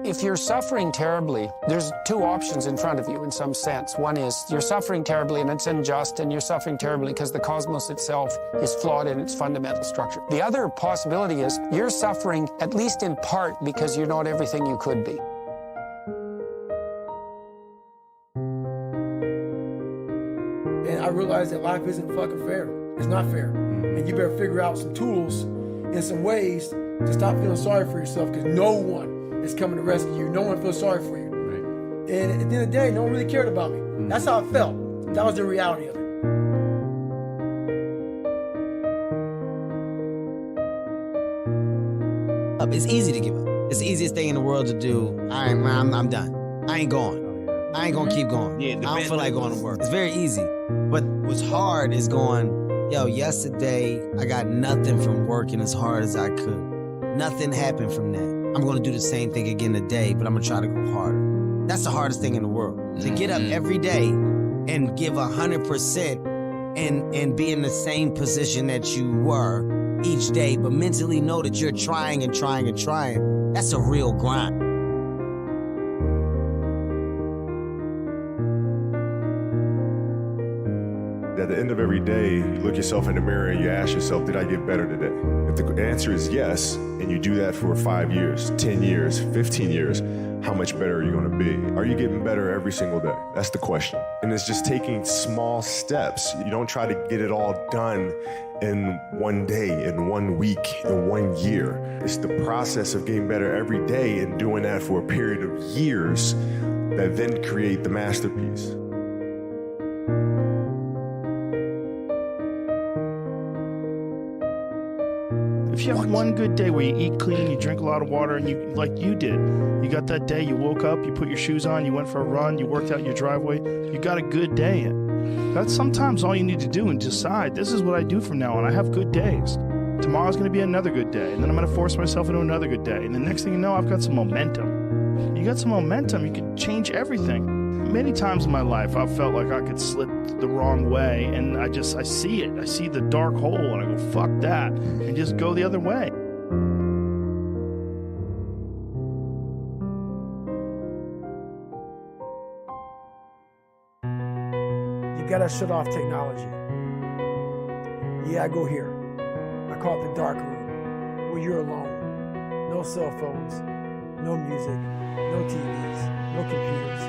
If you're suffering terribly, there's two options in front of you in some sense. One is you're suffering terribly and it's unjust, and you're suffering terribly because the cosmos itself is flawed in its fundamental structure. The other possibility is you're suffering at least in part because you're not everything you could be. And I realized that life isn't fucking fair. It's not fair. And you better figure out some tools and some ways to stop feeling sorry for yourself, because no one is coming to rescue you. No one feels sorry for you. Right. And at the end of the day, no one really cared about me. That's how I felt. That was the reality of it. It's easy to give up. It's the easiest thing in the world to do. I'm done. I ain't going. I ain't gonna keep going. I don't feel like going to work. It's very easy. But what's hard is going, yo, yesterday I got nothing from working as hard as I could. Nothing happened from that. I'm gonna do the same thing again today, but I'm gonna try to go harder. That's the hardest thing in the world. To get up every day and give 100% and be in the same position that you were each day, but mentally know that you're trying and trying and trying. That's a real grind. At the end of every day, you look yourself in the mirror and you ask yourself, did I get better today? If the answer is yes, and you do that for 5 years, 10 years, 15 years, how much better are you gonna be? Are you getting better every single day? That's the question. And it's just taking small steps. You don't try to get it all done in one day, in 1 week, in 1 year. It's the process of getting better every day and doing that for a period of years that then create the masterpiece. If you have one good day where you eat clean, you drink a lot of water, and you, like you did, you got that day, you woke up, you put your shoes on, you went for a run, you worked out your driveway, you got a good day in. That's sometimes all you need to do and decide, this is what I do from now on. I have good days. Tomorrow's going to be another good day, and then I'm going to force myself into another good day. And the next thing you know, I've got some momentum. You got some momentum, you can change everything. Many times in my life, I've felt like I could slip the wrong way, and I see it. I see the dark hole, and I go, fuck that, and just go the other way. You gotta shut off technology. Yeah, I go here. I call it the dark room, where you're alone. No cell phones, no music, no TVs, no computers.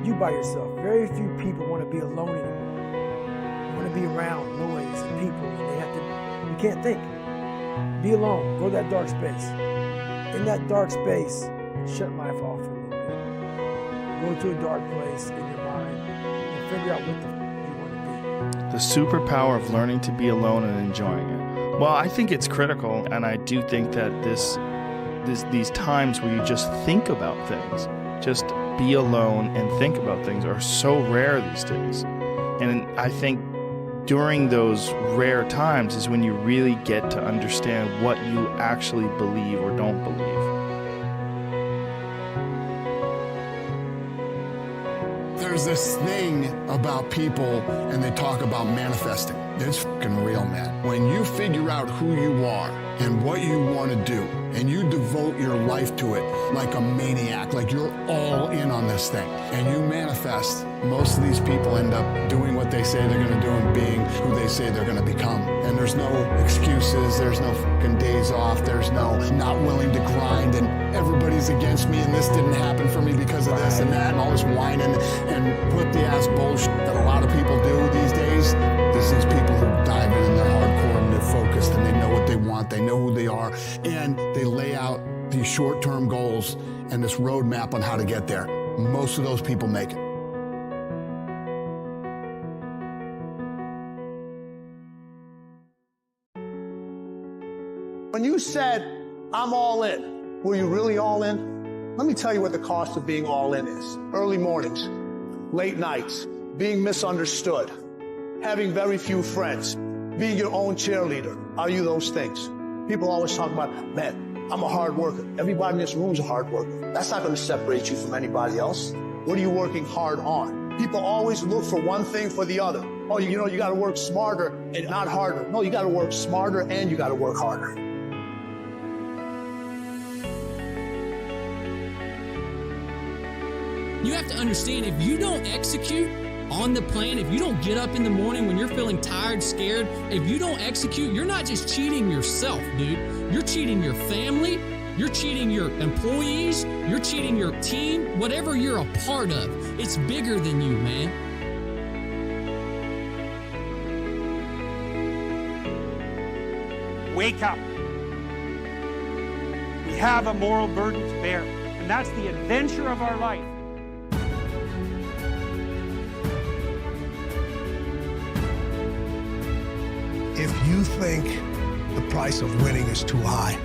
You by yourself. Very few people want to be alone anymore. They want to be around noise and people, and you can't think. Be alone. Go to that dark space. In that dark space, shut life off for a little bit. Go to a dark place in your mind and figure out what you want to be. The superpower of learning to be alone and enjoying it. Well, I think it's critical, and I do think that these times where you just think about things, just be alone and think about things, are so rare these days. And I think during those rare times is when you really get to understand what you actually believe or don't believe. There's this thing about people, and they talk about manifesting. It's fucking real, man. When you figure out who you are and what you want to do, and you devote your life to it like a maniac, like you're all in on this thing, and you manifest, most of these people end up doing what they say they're going to do and being who they say they're going to become. And there's no excuses, there's no fucking days off, there's no not willing to grind, and everybody's against me, and this didn't happen for me because of this and that, and all this whining and put the ass bullshit that a lot of people do these days. This is people who dive in and they're hardcore and they're focused and they know what they want, they know who they are, and they lay out these short-term goals and this roadmap on how to get there. Most of those people make it. When you said, I'm all in, were you really all in? Let me tell you what the cost of being all in is. Early mornings, late nights, being misunderstood, having very few friends, being your own cheerleader. Are you those things? People always talk about, man, I'm a hard worker. Everybody in this room is a hard worker. That's not going to separate you from anybody else. What are you working hard on? People always look for one thing for the other. Oh, you know, you got to work smarter and not harder. No, you got to work smarter and you got to work harder. You have to understand, if you don't execute on the plan, if you don't get up in the morning when you're feeling tired, scared, if you don't execute, you're not just cheating yourself, dude. You're cheating your family, you're cheating your employees, you're cheating your team, whatever you're a part of. It's bigger than you, man. Wake up. We have a moral burden to bear, and that's the adventure of our life. If you think the price of winning is too high,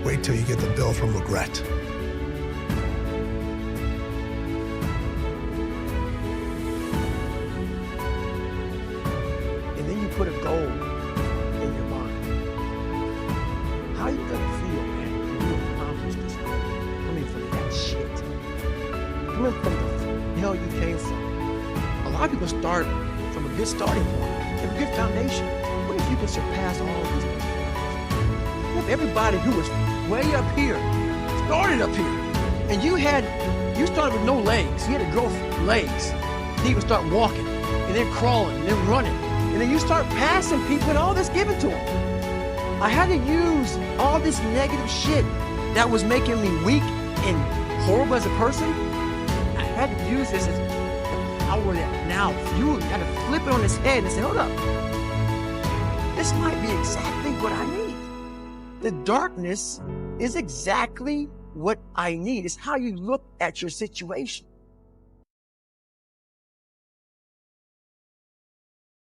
wait till you get the bill from regret. And then you put a goal in your mind. How you gonna feel, man, when you accomplish this goal? Coming from that shit. Coming from the hell you came from. A lot of people start from a good starting point, and a good foundation. What if you can surpass all these people? What if everybody who was way up here started up here, and you started with no legs. You had to grow legs. Then you would start walking, and then crawling, and then running. And then you start passing people and all this given to them. I had to use all this negative shit that was making me weak and horrible as a person. I had to use this as the power that now fueled. I had to flip it on its head and say, hold up. This might be exactly what I need. The darkness is exactly what I need. It's how you look at your situation.